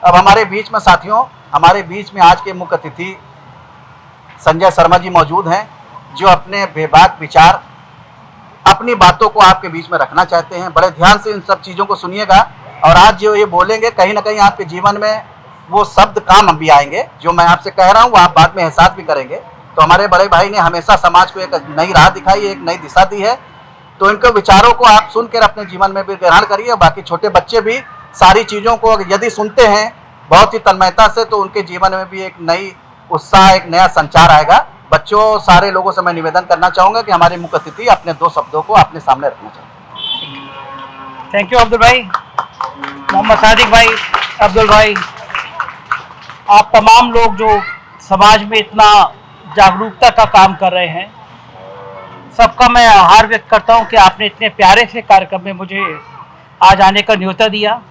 अब हमारे बीच में साथियों, हमारे बीच में आज के मुख्य अतिथि संजय शर्मा जी मौजूद हैं, जो अपने बेबाक विचार, अपनी बातों को आपके बीच में रखना चाहते हैं। बड़े ध्यान से इन सब चीज़ों को सुनिएगा और आज जो ये बोलेंगे कहीं ना कहीं आपके जीवन में वो शब्द काम भी आएंगे। जो मैं आपसे कह रहा हूँ वो आप बाद में एहसास भी करेंगे। तो हमारे बड़े भाई ने हमेशा समाज को एक नई राह दिखाई, एक नई दिशा दी है। तो इनके विचारों को आप सुनकर अपने जीवन में भी ग्रहण करिए। बाकी छोटे बच्चे भी सारी चीज़ों को यदि सुनते हैं बहुत ही तन्मयता से, तो उनके जीवन में भी एक नई उत्साह, एक नया संचार आएगा। बच्चों, सारे लोगों से मैं निवेदन करना चाहूँगा कि हमारे मुख्य अतिथि अपने 2 शब्दों को अपने सामने रखना चाहते हैं। थैंक यू अब्दुल भाई, मोहम्मद सादिक भाई, अब्दुल भाई, आप तमाम लोग जो समाज में इतना जागरूकता का काम कर रहे हैं, सबका मैं आभार व्यक्त करता हूं कि आपने इतने प्यारे से कार्यक्रम में मुझे आज आने का न्योता दिया।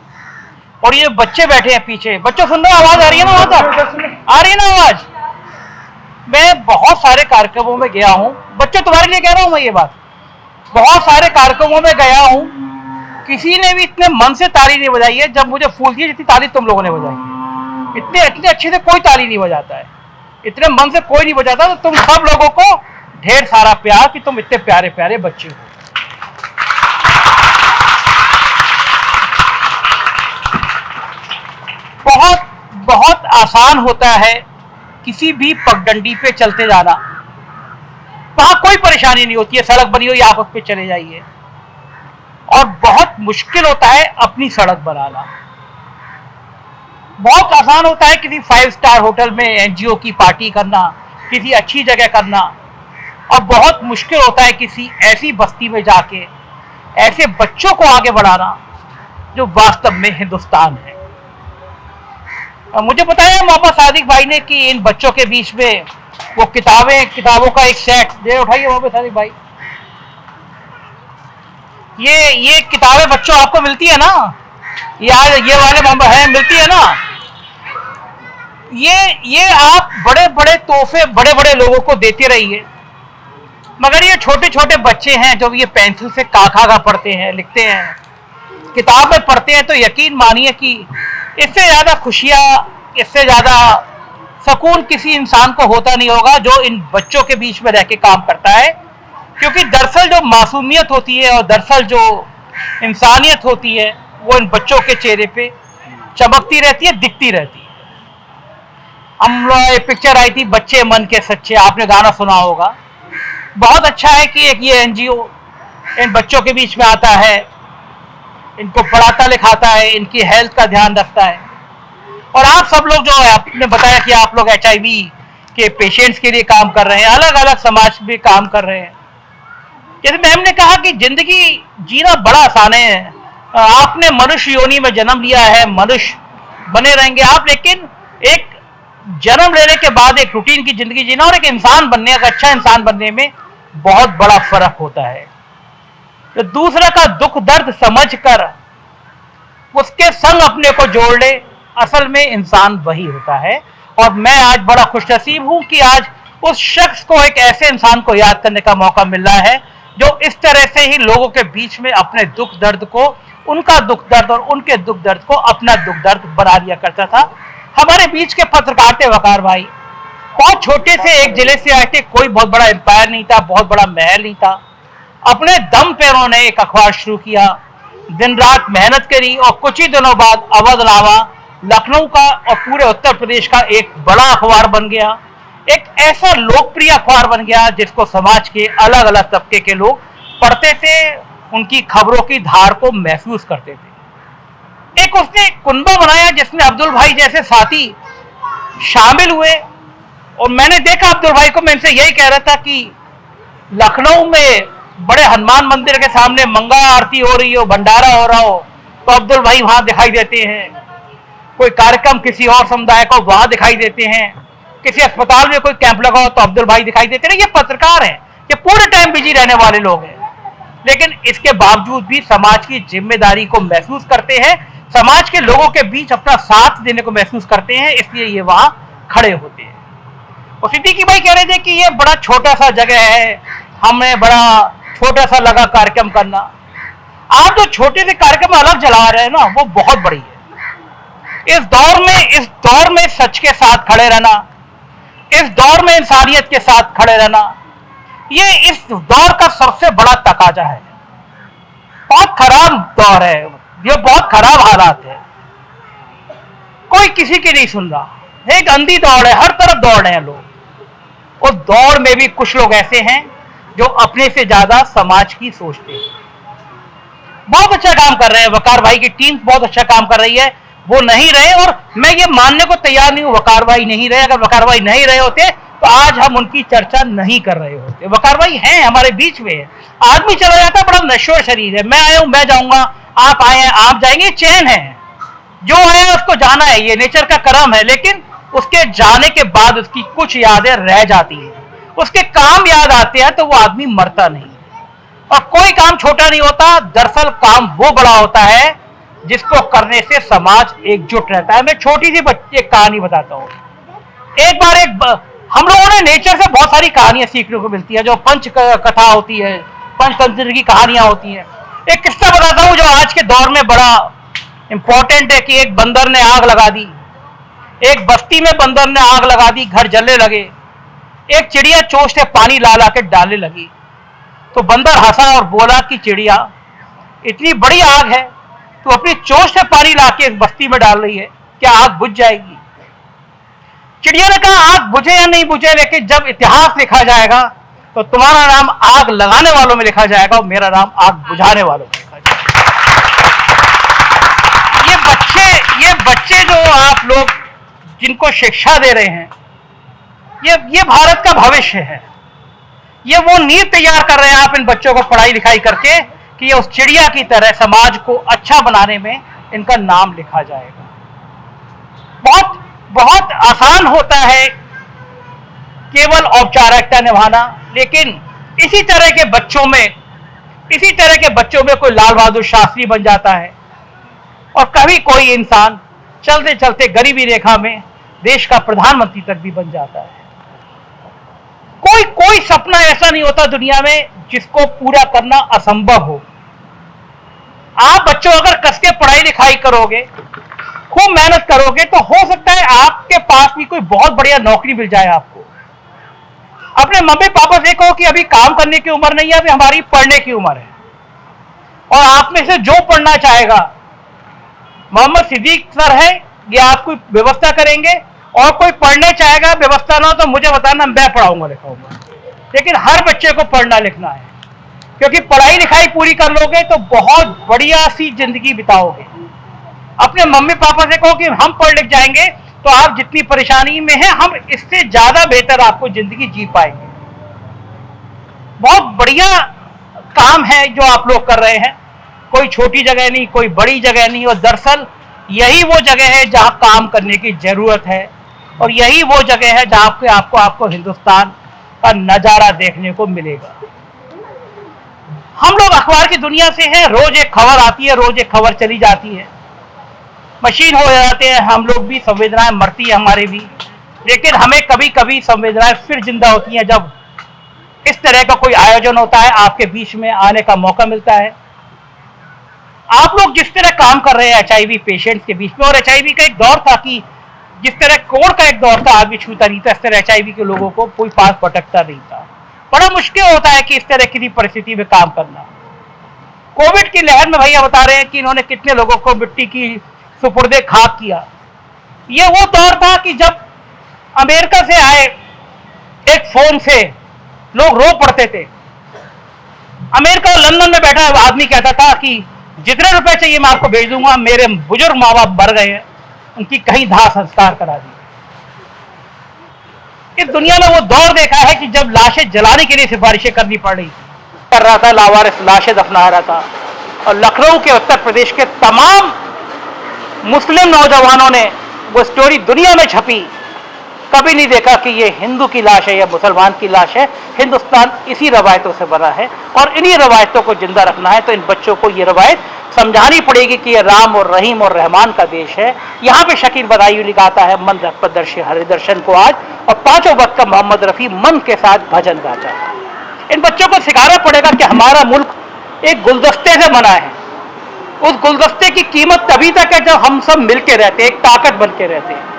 और ये बच्चे बैठे हैं पीछे, बच्चों सुन रहे हो? आवाज़ आ रही है ना? वहाँ तक आ रही है ना आवाज़? मैं बहुत सारे कार्यक्रमों में गया हूँ, बच्चों तुम्हारे लिए कह रहा हूँ मैं ये बात, बहुत सारे कार्यक्रमों में गया हूँ, किसी ने भी इतने मन से ताली नहीं बजाई है जब मुझे फूल दिए जितनी ताली तुम लोगों ने बजाई है। इतने अच्छे से कोई ताली नहीं बजाता है, इतने मन से कोई नहीं बजाता। तो तुम सब लोगों को ढेर सारा प्यार कि तुम इतने प्यारे प्यारे बच्चे हो। बहुत बहुत आसान होता है किसी भी पगडंडी पे चलते जाना, वहां कोई परेशानी नहीं होती है, सड़क बनी हुई आप उस पे चले जाइए। और बहुत मुश्किल होता है अपनी सड़क बनाना। बहुत आसान होता है किसी 5 स्टार होटल में एनजीओ की पार्टी करना, किसी अच्छी जगह करना, और बहुत मुश्किल होता है किसी ऐसी बस्ती में जाके ऐसे बच्चों को आगे बढ़ाना जो वास्तव में हिंदुस्तान है। मुझे बताया मोहम्मद सादिक भाई ने कि इन बच्चों के बीच में वो किताबों का एक सेट दे। उठाइए मोहम्मद सादिक भाई, ये किताबें बच्चों आपको मिलती है ना? ये वाले मोहम्मद है, मिलती है ना? ये आप बड़े बड़े तोहफे बड़े बड़े लोगों को देते रहिए, मगर ये छोटे छोटे बच्चे हैं जो ये पेंसिल से काका पढ़ते हैं, लिखते हैं, किताब में पढ़ते हैं, तो यकीन मानिए कि इससे ज़्यादा खुशियाँ, इससे ज़्यादा सुकून किसी इंसान को होता नहीं होगा जो इन बच्चों के बीच में रह के काम करता है। क्योंकि दरअसल जो मासूमियत होती है और दरअसल जो इंसानियत होती है वो इन बच्चों के चेहरे पे चमकती रहती है, दिखती रहती है। हम लोग एक पिक्चर आई थी बच्चे मन के सच्चे, आपने गाना सुना होगा। बहुत अच्छा है कि एक ये एनजीओ इन बच्चों के बीच में आता है, इनको पढ़ाता लिखाता है, इनकी हेल्थ का ध्यान रखता है। और आप सब लोग जो है, आपने बताया कि आप लोग HIV के पेशेंट्स के लिए काम कर रहे हैं, अलग अलग समाज में काम कर रहे हैं। जैसे मैम ने कहा कि जिंदगी जीना बड़ा आसान है, आपने मनुष्य योनि में जन्म लिया है, मनुष्य बने रहेंगे आप, लेकिन एक जन्म लेने के बाद एक रूटीन की जिंदगी जीना और एक इंसान बनने, एक अच्छा इंसान बनने में बहुत बड़ा फर्क होता है। तो दूसरा का दुख दर्द समझकर उसके संग अपने को जोड़ ले, असल में इंसान वही होता है। और मैं आज बड़ा खुशनसीब हूं कि आज उस शख्स को, एक ऐसे इंसान को याद करने का मौका मिल रहा है जो इस तरह से ही लोगों के बीच में अपने दुख दर्द को, उनका दुख दर्द और उनके दुख दर्द को अपना दुख दर्द बना दिया करता था। हमारे बीच के पत्रकार थे वकार भाई, बहुत छोटे से एक जिले से आए थे, कोई बहुत बड़ा एम्पायर नहीं था, बहुत बड़ा महल नहीं था। अपने दम पे उन्होंने एक अखबार शुरू किया, दिन रात मेहनत करी और कुछ ही दिनों बाद अवधनामा लखनऊ का और पूरे उत्तर प्रदेश का एक बड़ा अखबार बन गया। एक ऐसा लोकप्रिय अखबार बन गया जिसको समाज के अलग अलग तबके के लोग पढ़ते थे, उनकी खबरों की धार को महसूस करते थे। एक उसने कुनबा बनाया जिसमें अब्दुल भाई जैसे साथी शामिल हुए। और मैंने देखा अब्दुल भाई को, मैं इनसे यही कह रहा था कि लखनऊ में बड़े हनुमान मंदिर के सामने मंगला आरती हो रही हो, भंडारा हो रहा हो, तो अब्दुल भाई वहां दिखाई देते हैं। कोई कार्यक्रम किसी और समुदाय को वहां दिखाई देते हैं, किसी अस्पताल में कोई कैंप लगा हो तो अब्दुल भाई दिखाई देते हैं। ये पत्रकार हैं, ये पूरे टाइम बिजी रहने वाले लोग हैं, लेकिन इसके बावजूद भी समाज की जिम्मेदारी को महसूस करते हैं, समाज के लोगों के बीच अपना साथ देने को महसूस करते हैं, इसलिए ये वहां खड़े होते हैं। और सिद्दीकी भाई कह रहे थे कि ये बड़ा छोटा सा जगह है, हमें बड़ा छोटा सा लगा कार्यक्रम करना। आप जो छोटे से कार्यक्रम अलग चला रहे हैं ना, वो बहुत बड़ी है। इस दौर में सच के साथ खड़े रहना, इस दौर में इंसानियत के साथ खड़े रहना, ये इस दौर का सबसे बड़ा तकाजा है। बहुत खराब दौर है, ये बहुत खराब हालात है, कोई किसी की नहीं सुन रहा, एक अंधी दौड़ है, हर तरफ दौड़ रहे हैं लोग। उस दौड़ में भी कुछ लोग ऐसे हैं जो अपने से ज्यादा समाज की सोचते हैं। बहुत अच्छा काम कर रहे हैं, वकार भाई की टीम बहुत अच्छा काम कर रही है, वो नहीं रहे और मैं ये मानने को तैयार नहीं हूं वकार भाई नहीं रहे। अगर वकार भाई नहीं रहे होते तो आज हम उनकी चर्चा नहीं कर रहे होते। वकार भाई हैं, हमारे बीच में है। आदमी चला जाता है, बड़ा नश्वर शरीर है, मैं आया हूं मैं जाऊंगा, आप आए हैं आप जाएंगे, चैन है, जो आया उसको जाना है, ये नेचर का कर्म है। लेकिन उसके जाने के बाद उसकी कुछ यादें रह जाती हैं, उसके काम याद आते हैं, तो वो आदमी मरता नहीं। और कोई काम छोटा नहीं होता, दरअसल काम वो बड़ा होता है जिसको करने से समाज एकजुट रहता है। मैं छोटी सी एक कहानी बताता हूँ। एक बार हम लोगों ने नेचर से बहुत सारी कहानियां सीखने को मिलती है, जो पंच कथा होती है, पंचतंत्र की कहानियां होती हैं। एक किस्सा बताता हूँ जो आज के दौर में बड़ा इंपॉर्टेंट है कि एक बंदर ने आग लगा दी, एक बस्ती में बंदर ने आग लगा दी, घर जलने लगे। एक चिड़िया चोंच से पानी ला ला के डालने लगी, तो बंदर हंसा और बोला कि चिड़िया, इतनी बड़ी आग है, तू अपनी चोंच से पानी ला के इस बस्ती में डाल रही है, क्या आग बुझ जाएगी? चिड़िया ने कहा आग बुझे या नहीं बुझे, लेकिन जब इतिहास लिखा जाएगा तो तुम्हारा नाम आग लगाने वालों में लिखा जाएगा और मेरा नाम आग बुझाने वालों में लिखा जाएगा। ये बच्चे जो आप लोग जिनको शिक्षा दे रहे हैं, ये भारत का भविष्य है। ये वो नींव तैयार कर रहे हैं आप इन बच्चों को पढ़ाई लिखाई करके कि ये उस चिड़िया की तरह समाज को अच्छा बनाने में इनका नाम लिखा जाएगा। बहुत बहुत आसान होता है केवल औपचारिकता निभाना, लेकिन इसी तरह के बच्चों में कोई लाल बहादुर शास्त्री बन जाता है और कभी कोई इंसान चलते चलते गरीबी रेखा में देश का प्रधानमंत्री तक भी बन जाता है। कोई सपना ऐसा नहीं होता दुनिया में जिसको पूरा करना असंभव हो। आप बच्चों अगर कस के पढ़ाई लिखाई करोगे, खूब मेहनत करोगे, तो हो सकता है आपके पास भी कोई बहुत बढ़िया नौकरी मिल जाए आपको। अपने मम्मी पापा से कहो कि अभी काम करने की उम्र नहीं है, अभी हमारी पढ़ने की उम्र है, और आप में से जो पढ़ना चाहेगा, मोहम्मद सिद्दीक सर है, ये आपको व्यवस्था करेंगे, और कोई पढ़ने चाहेगा व्यवस्था ना हो तो मुझे बताना, मैं पढ़ाऊंगा लिखाऊंगा। लेकिन हर बच्चे को पढ़ना लिखना है, क्योंकि पढ़ाई लिखाई पूरी कर लोगे तो बहुत बढ़िया सी जिंदगी बिताओगे। अपने मम्मी पापा से कहो कि हम पढ़ लिख जाएंगे तो आप जितनी परेशानी में हैं, हम इससे ज्यादा बेहतर आपको जिंदगी जी पाएंगे। बहुत बढ़िया काम है जो आप लोग कर रहे हैं, कोई छोटी जगह नहीं, कोई बड़ी जगह नहीं, और दरअसल यही वो जगह है जहां काम करने की जरूरत है, और यही वो जगह है जहां पे आपको हिंदुस्तान का नजारा देखने को मिलेगा। हम लोग अखबार की दुनिया से हैं, रोज एक खबर आती है, रोज एक खबर चली जाती है, मशीन हो जाते हैं हम लोग भी, संवेदनाएं मरती है हमारे भी। लेकिन हमें कभी कभी संवेदनाएं फिर जिंदा होती हैं जब इस तरह का कोई आयोजन होता है, आपके बीच में आने का मौका मिलता है। आप लोग जिस तरह काम कर रहे हैं HIV पेशेंट्स के बीच में, और HIV का एक दौर था कि जिस तरह कोविड का एक दौर था, आदमी छूता नहीं था, इस तरह HIV के लोगों को कोई पास भटकता नहीं था। बड़ा मुश्किल होता है कि इस तरह की परिस्थिति में काम करना। कोविड की लहर में भैया बता रहे हैं कि इन्होंने कितने लोगों को मिट्टी की सुपुर्दे खाक किया। ये वो दौर था कि जब अमेरिका से आए एक फोन से लोग रो पड़ते थे। अमेरिका लंदन में बैठा आदमी कहता था कि जितने रुपए चाहिए मैं आपको भेज दूंगा, मेरे बुजुर्ग माँ बाप मर गए हैं, उनकी कहीं दाह संस्कार करा दी। इस दुनिया में वो दौर देखा है कि जब लाशें जलाने के लिए सिफारिशें करनी पड़ रही कर रहा था, लावारिस लाशें दफना रहा था, और लखनऊ के उत्तर प्रदेश के तमाम मुस्लिम नौजवानों ने वो स्टोरी दुनिया में छपी, कभी नहीं देखा कि ये हिंदू की लाश है या मुसलमान की लाश है। हिंदुस्तान इसी रवायतों से बना है और इन्हीं रवायतों को जिंदा रखना है। तो इन बच्चों को ये रवायत समझानी पड़ेगी कि ये राम और रहीम और रहमान का देश है। यहाँ पे शकील बदायूनी गाता है मन रखपदर्शी हरिदर्शन को आज, और पांचों वक्त का मोहम्मद रफी मन के साथ भजन गाता है। इन बच्चों को सिखाना पड़ेगा कि हमारा मुल्क एक गुलदस्ते से बना है, उस गुलदस्ते की कीमत तभी तक है जब हम सब मिलके रहते हैं, एक ताकत बन के रहते हैं।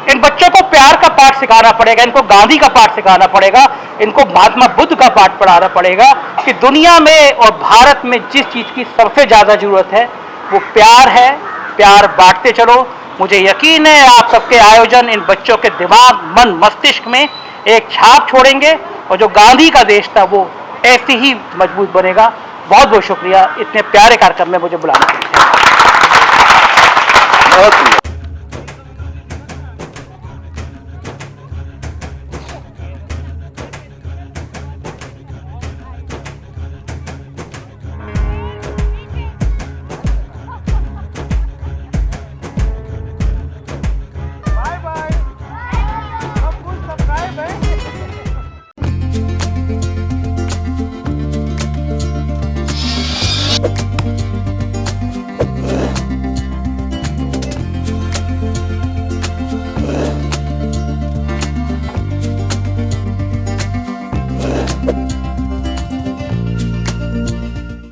इन बच्चों को प्यार का पाठ सिखाना पड़ेगा, इनको गांधी का पाठ सिखाना पड़ेगा, इनको महात्मा बुद्ध का पाठ पढ़ाना पड़ेगा कि दुनिया में और भारत में जिस चीज की सबसे ज्यादा जरूरत है वो प्यार है। प्यार बांटते चलो। मुझे यकीन है आप सबके आयोजन इन बच्चों के दिमाग, मन, मस्तिष्क में एक छाप छोड़ेंगे और जो गांधी का देश था वो ऐसे ही मजबूत बनेगा। बहुत बहुत शुक्रिया इतने प्यारे कार्यक्रम में मुझे बुलाने के लिए।